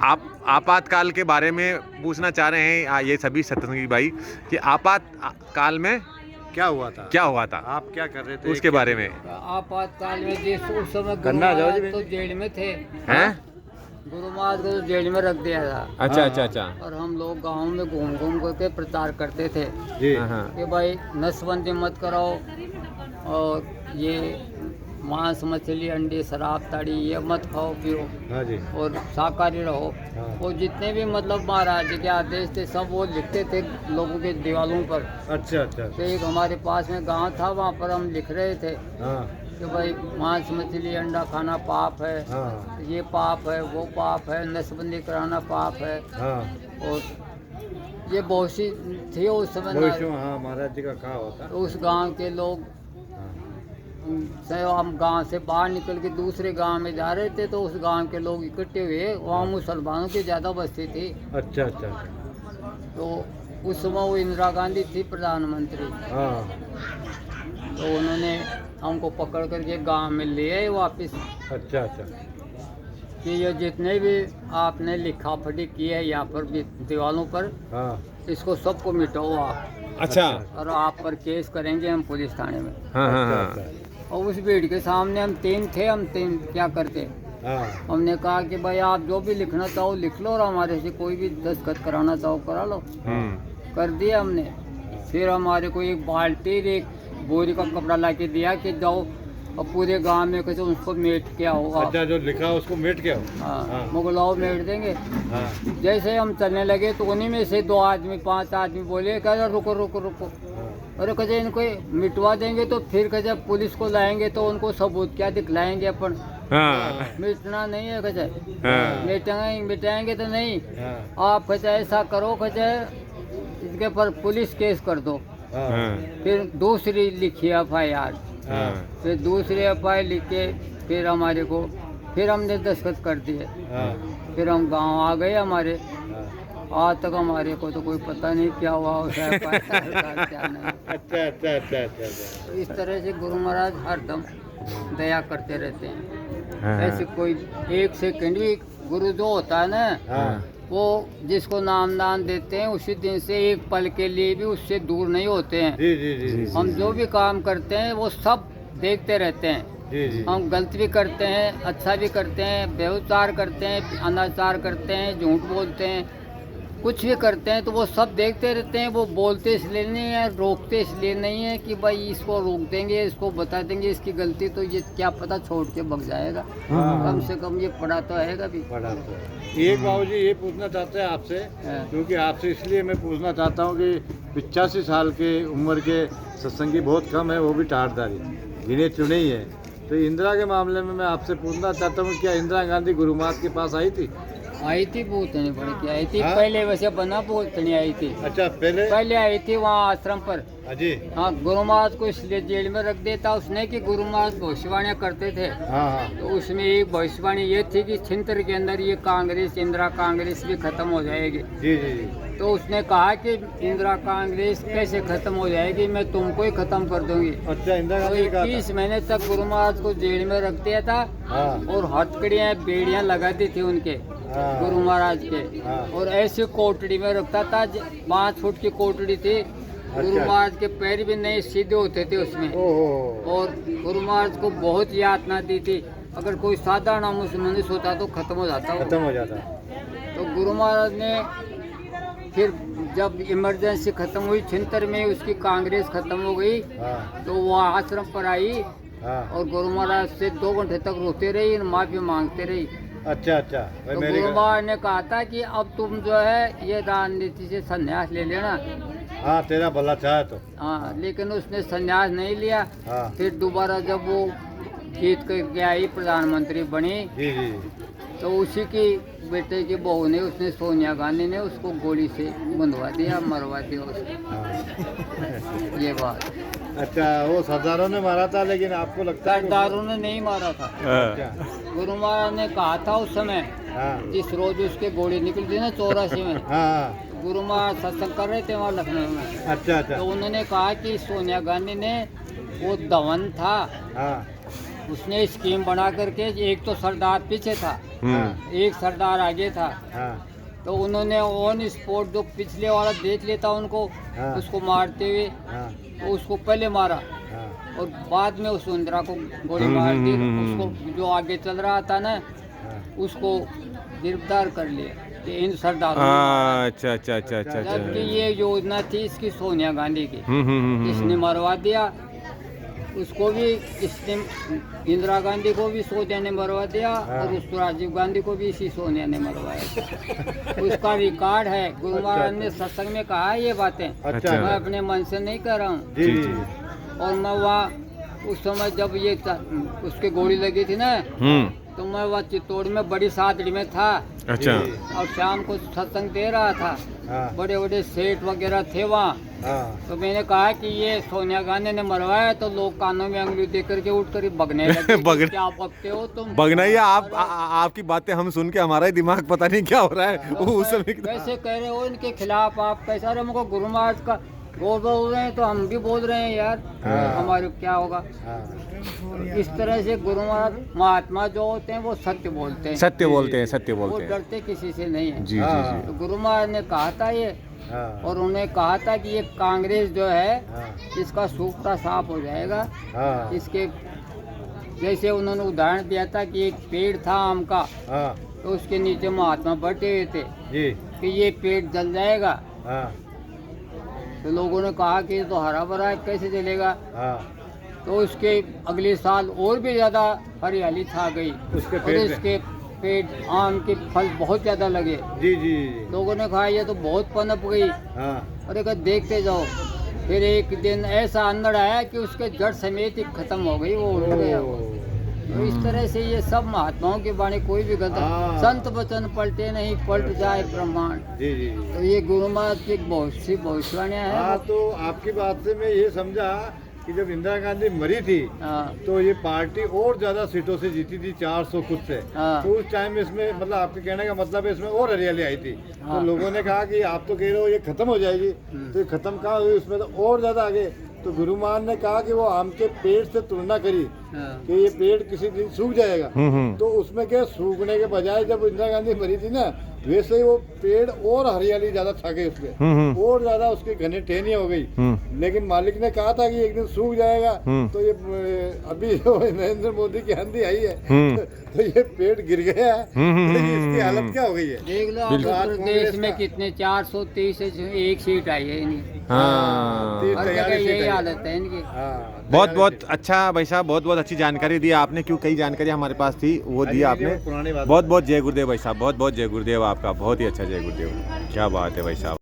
आपातकाल के बारे में पूछना चाह रहे हैं ये सभी सत्संगी भाई कि आपातकाल में क्या हुआ था, क्या हुआ था, आप क्या कर रहे थे उसके बारे में। आपातकाल में जिस उस समय गुरु करना जाओ जी महाराज तो जेल में थे। हैं? गुरु महाराज को तो जेल में रख दिया था अच्छा अच्छा अच्छा। और हम लोग गांव में घूम घूम करके प्रचार करते थे जी। हाँ कि भाई नसबंदी मत कराओ और ये मांस मछली अंडे शराब ताड़ी ये मत खाओ पियो हाँ जी। और शाकाहारी रहो। हाँ। और जितने भी मतलब महाराज जी के आदेश थे सब वो लिखते थे लोगों के दीवारों पर। अच्छा अच्छा। तो एक हमारे पास में गांव था, वहाँ पर हम लिख रहे थे हाँ कि भाई मांस मछली अंडा खाना पाप है, हाँ ये पाप है, वो पाप है, नसबंदी कराना पाप है। हाँ। और ये बहुत सी थी उस समय भविष्य में, हाँ महाराज जी का कहा होता। तो उस गांव के लोग से हम गांव से बाहर निकल के दूसरे गांव में जा रहे थे तो उस गांव के लोग इकट्ठे हुए, वहाँ मुसलमानों की ज़्यादा बस्ती थी। अच्छा अच्छा अच्छा। तो उस समय वो इंदिरा गांधी थी प्रधानमंत्री। हाँ। तो उन्होंने हमको पकड़ करके गांव में ले आए वापस अच्छा अच्छा। कि ये जितने भी आपने लिखा पढ़ी की है यहाँ पर भी दीवारों पर, हाँ। इसको सबको मिटाओ आप, अच्छा। और आप पर केस करेंगे हम पुलिस थाने में। हाँ हाँ अच्छा, हाँ। अच्छा। और उस भीड़ के सामने हम तीन थे, हम तीन क्या करते, हाँ हमने कहा कि भाई आप जो भी लिखना चाहो लिख लो और हमारे से कोई भी दस्तखत कराना चाहो करा लो। कर दिया हमने। फिर हमारे को एक बाल्टी एक बोरी का कपड़ा ला के दिया कि जाओ और पूरे गांव में कैसे उसको मेट क्या होगा। अच्छा, जो लिखा उसको मेट क्या हो। हाँ। हाँ मुगलाओ मेट देंगे। हाँ जैसे हम चलने लगे तो उन्हीं में से 2 आदमी 5 आदमी बोले कह रुको रुको रुको। हाँ। अरे कहे इनको मिटवा देंगे तो फिर कहे पुलिस को लाएंगे तो उनको सबूत क्या दिखलाएंगे अपन। हाँ मिटना नहीं है कहे, हाँ। मिटाएंगे तो नहीं। हाँ। आप कहे ऐसा करो कहे इसके पर पुलिस केस कर दो। हाँ। फिर दूसरी लिखी FIR। हाँ। फिर दूसरी FIR लिख के फिर हमारे को फिर हमने दस्तखत कर दिए। हाँ। फिर हम गांव आ गए हमारे। हाँ। आज तक हमारे को तो कोई पता नहीं क्या हुआ उस FIR का क्या नहीं। अच्छा अच्छा अच्छा अच्छा अच्छा। तो इस तरह से गुरु महाराज हरदम दया करते रहते हैं। ऐसे कोई एक सेकंड भी गुरु जो होता है ना हाँ। वो जिसको नाम दान देते हैं उसी दिन से एक पल के लिए भी उससे दूर नहीं होते हैं। जी जी जी जी। हम जो भी काम करते हैं वो सब देखते रहते हैं। जी जी। हम गलत भी करते हैं, अच्छा भी करते हैं, व्यभिचार करते हैं, अनाचार करते हैं, झूठ बोलते हैं, कुछ भी करते हैं तो वो सब देखते रहते हैं। वो बोलते इसलिए नहीं है, रोकते इसलिए नहीं है कि भाई इसको रोक देंगे, इसको बता देंगे इसकी गलती तो ये क्या पता छोड़ के भग जाएगा। हाँ। कम से कम ये पढ़ा तो है कभी। बड़ा तो एक बाबूजी ये पूछना चाहते हैं आपसे, हाँ। क्योंकि आपसे इसलिए मैं पूछना चाहता हूँ कि 85 साल के उम्र के सत्संगी बहुत कम है, वो भी टाटदारी गिने चुने ही है। तो इंदिरा के मामले में मैं आपसे पूछना चाहता हूँ क्या इंदिरा गांधी गुरु महाराज के पास आई थी? आई थी पूछने पड़ के आई थी। हाँ? पहले वैसे बना पूछने आई थी। अच्छा, पहले आई थी वहाँ आश्रम पर। जी। हाँ गुरु महाराज को इसलिए जेल में रख देता उसने कि गुरु महाराज भविष्यवाणियाँ करते थे। हाँ हाँ। तो उसमें एक भविष्यवाणी ये थी कि छिंतर के अंदर ये कांग्रेस इंदिरा कांग्रेस भी खत्म हो जाएगी। जी जी जी। तो उसने कहा कि इंदिरा कांग्रेस कैसे खत्म हो जाएगी, मैं तुमको ही खत्म कर दूंगी। अच्छा, इंदिरा तो गांधी ने कहा 21 महीने तक गुरु महाराज को जेल में रख दिया था। हाँ। और हथकड़ियाँ बेड़ियाँ लगा दी थी उनके हाँ। गुरु महाराज के। हाँ। और ऐसी कोटड़ी में रखता था 5 फुट की कोटड़ी थी। गुरु अच्छा। महाराज के पैर भी नहीं सीधे होते थे उसमें। ओहो। और गुरु महाराज को बहुत यातना दी थी। अगर कोई साधारण मनुष्य होता तो खत्म हो जाता वो। खत्म हो जाता। तो गुरु महाराज ने फिर जब इमरजेंसी खत्म हुई छिंतर में उसकी कांग्रेस खत्म हो गई। हाँ। तो वो आश्रम पर आई हाँ। और गुरु महाराज से 2 घंटे तक रोते रही और माफी मांगते रही। अच्छा अच्छा। भाई तो मेरे गुरु महाराज ने कहा था कि अब तुम जो है ये राजनीति से संन्यास ले लेना। हाँ, तेरा भला चाहे तो। हाँ लेकिन उसने संन्यास नहीं लिया। हाँ। फिर दोबारा जब वो जीत करके आई प्रधानमंत्री बनी जी जी। तो उसी की बेटे की बहू ने उसने सोनिया गांधी ने उसको गोली से बंधवा दिया, मरवा दिया उसको। हाँ। ये बात। अच्छा, वो सरदारों ने मारा था, लेकिन आपको लगता है सरदारों ने नहीं मारा था। अच्छा। गुरु महाराज ने कहा था उस समय हाँ। जिस रोज उसके गोली निकली थी ना 84 में। हाँ। गुरु महाराज सत्संग कर रहे थे वहाँ लखनऊ में। अच्छा अच्छा। तो उन्होंने कहा कि सोनिया गांधी ने वो दमन था हाँ। उसने स्कीम बना करके, एक तो सरदार पीछे था, एक सरदार आगे था, हाँ तो उन्होंने ऑन स्पॉट जो पिछले वाला देख लेता उनको, हाँ। उसको मारते हुए, हाँ तो उसको पहले मारा हाँ और बाद में उस इंदिरा को गोली मार दी। उसको जो आगे चल रहा था ना, हाँ। उसको गिरफ्तार कर लिया कि इन सरदारों ने। अच्छा अच्छा अच्छा अच्छा जबकि अच्छा। ये योजना थी इसकी सोनिया गांधी की, हम्म। इसने मरवा दिया उसको भी, इसने इंदिरा गांधी को भी सोनिया ने मरवा दिया और उसको राजीव गांधी को भी इसी सोनिया ने मरवाया। उसका रिकॉर्ड है, गुरु महाराज ने सत्संग में कहा है ये बातें, अच्छा मैं अपने मन से नहीं कर रहा हूँ। जी जी और मैं वहाँ उस समय जब ये उसके गोली लगी थी ना, तो मैं वहाँ चित्तौड़ में बड़ी सादड़ी में था अच्छा और शाम को सत्संग दे रहा था। हाँ बड़े बड़े सेठ वगैरह थे वहाँ, हाँ तो मैंने कहा कि ये सोनिया गांधी ने मरवाया, तो लोग कानों में अंगुली दे करके उठ कर बगने लगे। बगने- क्या बकते हो तुम? बगनैया आप आपकी बातें हम सुन के हमारा ही दिमाग पता नहीं क्या हो रहा है तो उस समय कैसे कह रहे हो इनके खिलाफ आप? कैसा? अरे हमको गुरु महाराज का बोल रहे हैं तो हम भी बोल रहे हैं यार, हमारे क्या होगा? हाँ इस तरह से गुरु महाराज महात्मा जो होते हैं वो सत्य बोलते हैं, सत्य बोलते हैं, सत्य वो बोलते हैं। डरते किसी से नहीं है। जी जी जी। तो गुरु महाराज ने कहा था ये, हाँ और उन्होंने कहा था कि ये कांग्रेस जो है हाँ इसका सूखता साफ हो जाएगा। हाँ इसके जैसे उन्होंने उदाहरण दिया था कि एक पेड़ था आम का, हाँ तो उसके नीचे महात्मा बैठे हुए थे जी कि ये पेड़ जल जाएगा। हाँ तो लोगों ने कहा कि ये तो हरा भरा है, कैसे जलेगा? हाँ तो उसके अगले साल और भी ज़्यादा हरियाली छा गई उसके और पेड़ पे? इसके पेड़ आम के फल बहुत ज़्यादा लगे। जी जी जी लोगों ने कहा ये तो बहुत पनप गई। हाँ अरे कहा देखते जाओ। फिर एक दिन ऐसा अंदर आया कि उसके जड़ समेत ही खत्म हो गई, वो उड़ गया वो। तो इस तरह से ये सब महात्माओं की वाणी कोई भी गलत, हाँ। संत वचन पलटे नहीं पलट जाए ब्रह्मांड। जी जी जी तो ये गुरु महाराज की बहुत सी भविष्यवाणियां हाँ, हैं। तो आपकी बात से मैं ये समझा कि जब इंदिरा गांधी मरी थी हाँ तो ये पार्टी और ज्यादा सीटों से जीती थी, 400 कुछ से। हाँ। तो उस टाइम इसमें मतलब आपके कहने का मतलब है इसमें और हरियाली आई थी। हाँ। तो लोगों ने कहा कि आप तो कह रहे हो ये खत्म हो जाएगी, तो ये खत्म कहाँ हुई, उसमें तो और ज्यादा आगे। तो गुरु महाराज ने कहा कि वो आम के पेड़ से तुलना करी हाँ कि ये पेड़ किसी दिन सूख जाएगा। हम्म। तो उसमें क्या सूखने के बजाय जब इंदिरा गांधी मरी थी ना, वैसे ही वो पेड़ और हरियाली ज्यादा छा गई उसमें, और ज्यादा उसकी घने टहनियां हो गई। लेकिन मालिक ने कहा था कि एक दिन सूख जाएगा। तो ये अभी जो नरेंद्र मोदी की आंधी आई है तो ये पेड़ गिर गया है। तो इसकी हालत क्या हो गई है? देख लो आंध्र प्रदेश में कितने 430 से 1 सीट आई है इनकी। हाँ तीन हर तैयारी जगह से यही गई। हालत है इनकी। हाँ, बहुत बहुत अच्छा भाई साहब, बहुत बहुत अच्छी जानकारी दी आपने, क्यों कई जानकारी हमारे पास थी वो दी आपने। पुरानी बात बहुत बहुत जय गुरुदेव भाई साहब, बहुत बहुत जय गुरुदेव आपका, बहुत ही अच्छा जय गुरुदेव, क्या बात है भाई साहब।